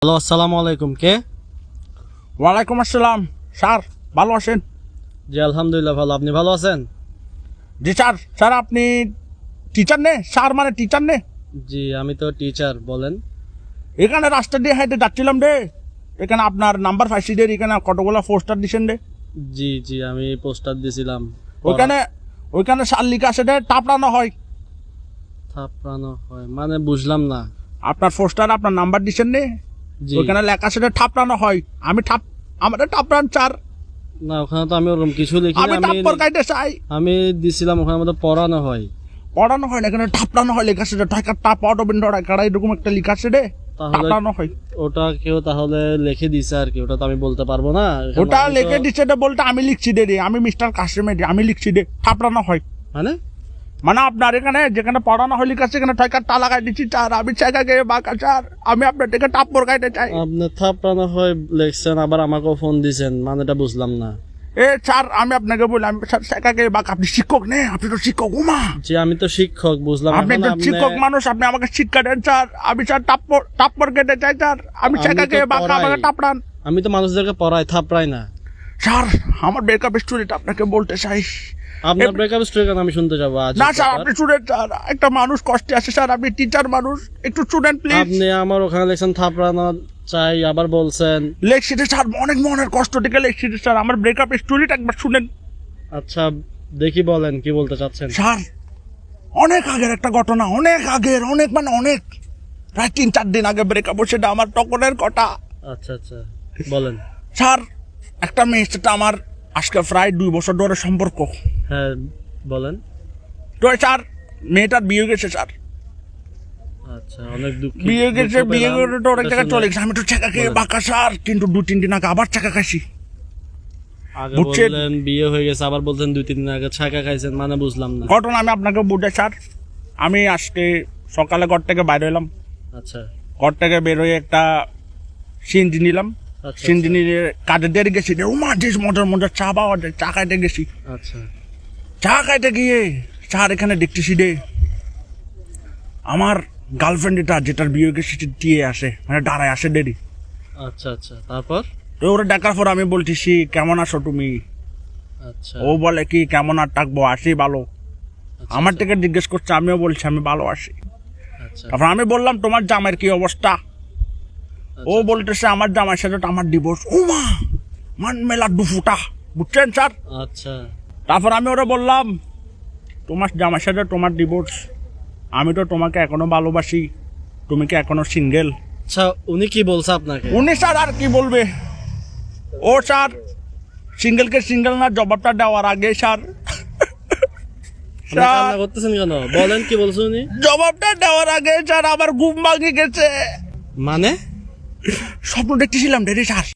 Hello, আসসালামু আলাইকুম। কে? ওয়ালাইকুম আসসালাম। স্যার ভালো আছেন? জি আলহামদুলিল্লাহ ভালো। আপনি ভালো আছেন? জি স্যার। স্যার আপনি টিচার নে? স্যার মানে টিচার নে? জি আমি তো টিচার। বলেন। এখানে রাস্তা দিয়ে হেঁটে যাচ্ছিলাম রে, এখানে আপনার নাম্বার পাইছি রে, এখানে কতগুলো পোস্টার দিছেন রে। জি জি আমি পোস্টার দিয়েছিলাম। ওইখানে স্যার লিখা আছে রে, টাপড়ানো হয়। থাপড়ানো হয় মানে বুঝলাম না। আপনার পোস্টার আপনার নাম্বার দিছেন নে, জি ওইখানে লেখা আছে রে, ঠাপড়ানো হয়। আমাদের টাপড়ান স্যার। না, ওখানে তো আমি ওরকম কিছু লিখি আমি না। টাপ্পর কাইতে চাই। আমি দিছিলাম ওখানে মধ্যে পড়ানো হয়। পড়ানো হয় না, এখানে ঠাপড়ানো হয় লেখা আছে রে, ঢাকা টাপ অটোবিন্দ কারা এরকম একটা লেখা আছে রে, তাহলে টাপড়ানো হয়। ওটা কেউ তাহলে লিখে দিছে আর কি, ওটা তো আমি বলতে পারবো না। এখানে ওটা আমি তো- লিখে দিচ্ছে রে বলতে আমি লিখছি রে, আমি মিস্টার কাশিমের আমি লিখছি রে, ঠাপড়ানো হয়। মানে মানে আপনার এখানে যেখানে পড়ানো হয় লিখা আছে, এখানে ঠয়কার টা লাগাই দিচ্ছি চার, আমি চাইকা গিয়ে বাঁকা চার, আমি আপনার থেকে টাপ্পর গাইতে চাই। আপনি থাপড়ানো হয় লিখছেন, আবার আমাকেও ফোন দিছেন, মানেটা বুঝলাম না। এ স্যার আমি আপনাকে বলি, আমি স্যার চাইকা গিয়ে বাঁকা, আপনি শিক্ষক নে, আপনি তো শিক্ষক উমা, জি আমি তো শিক্ষক, বুঝলাম। আপনি এখন একজন শিক্ষক মানুষ, আপনি আমাকে শিক্ষা দেন স্যার, আমি স্যার টাপ্পর কেটে চাই স্যার, আমি আমি চাইকা তো গিয়ে বাঁকা, পড়াই। আমাকে টাপড়ান। আমি তো মানুষদেরকে পড়াই, থাপড়াই না। স্যার আমার ব্রেকআপ স্টোরিটা আপনাকে বলতে চাই। আপনার ব্রেকআপ স্টোরি কেন আমি শুনতে যাবো আজ? না স্যার আপনি স্টুডেন্ট স্যার, একটা মানুষ কষ্টে আছে স্যার, আপনি টিচার মানুষ, একটু স্টুডেন্ট প্লিজ। আপনি আমার ওখানে লেখছেন থাপড়ানো চাই, আবার বলছেন। লেখছিতে স্যার, অনেক মনের কষ্ট থেকে লেখছিতে স্যার, আমার ব্রেকআপ স্টোরিটা একবার শুনেন। আচ্ছা দেখি, বলেন কি বলতে চাচ্ছেন। স্যার অনেক আগের একটা ঘটনা, অনেক আগের, অনেক মানে অনেক, প্রায় 3-4 দিন আগে ব্রেকআপ, সেটা আমার টকনের কথা। আচ্ছা আচ্ছা বলেন। স্যার একটা মেয়ের সাথে আমার আজকে প্রায় 2 বছর ধরে সম্পর্ক। হ্যাঁ বলেন। তো স্যার মেয়েটার বিয়ে গেছে স্যার, আচ্ছা অনেক দুঃখ। বিয়ে গেছে, বিয়ে করে তো অনেক জায়গায় চলে গেছে, আমি তো চাকা খেয়ে বলেন। বাঁকা স্যার, কিন্তু 2-3 দিন আগে আবার চাকা খাইছি। আগে বুঝছেন? বললেন বিয়ে হয়ে গেছে, আবার বলছেন 2-3 দিন আগে ছাকা খাইছেন, মানে বুঝলাম না। ঘটনা আমি আপনাকে বুঝাই স্যার। আমি আজকে সকালে ঘর থেকে বাইরে এলাম, আচ্ছা ঘর থেকে বেরোয় একটা সিনজি নিলাম, আচ্ছা সিনজি নিয়ে কাজে দেরি গেছি রে, উমা যে মজার মজার চা পাওয়া যায়, চা খাইতে গেছি। আচ্ছা চা খাইতে গিয়ে স্যার এখানে দেখতেছি রে, আমার গার্লফ্রেন্ড যেটার বিয়ে হয়ে গেছে দিয়ে আসে, মানে দাঁড়ায় আসে দেরি। আচ্ছা আচ্ছা তারপর? তো ওরা ডাকার পর আমি বলতেছি কেমন আছো তুমি, আচ্ছা ও বলে কি কেমন আর থাকবো, আসি ভালো। আচ্ছা, আমার থেকে জিজ্ঞেস করছে, আমিও বলছি আমি ভালো আছি। আচ্ছা তারপর আমি বললাম তোমার জামাইয়ের কি অবস্থা, ও আচ্ছা, বলতেছে আমার জামাইয়ের সাথে তো আমার ডিভোর্স। উমা মান মেলা দুফুটা, বুঝছেন স্যার। আচ্ছা তারপর আমি ওরা বললাম তোমার জামাইয়ের সাথে তোমার ডিভোর্স, আমি তো তোমাকে এখনো ভালোবাসি, তুমি কি এখনো সিঙ্গেল? আচ্ছা উনি কি বলছে আপনাকে? উনি স্যার আর কি বলবে, ও স্যার সিঙ্গেলকে সিঙ্গেল না জবাবটা দেওয়ার আগে স্যার, আপনি কান্না করতেছেন কেন? বলেন কি বলছে উনি। জবাবটা দেওয়ার আগে স্যার আমার ঘুম ভাঙে গেছে, মানে স্বপ্ন দেখতেছিলাম রে স্যার।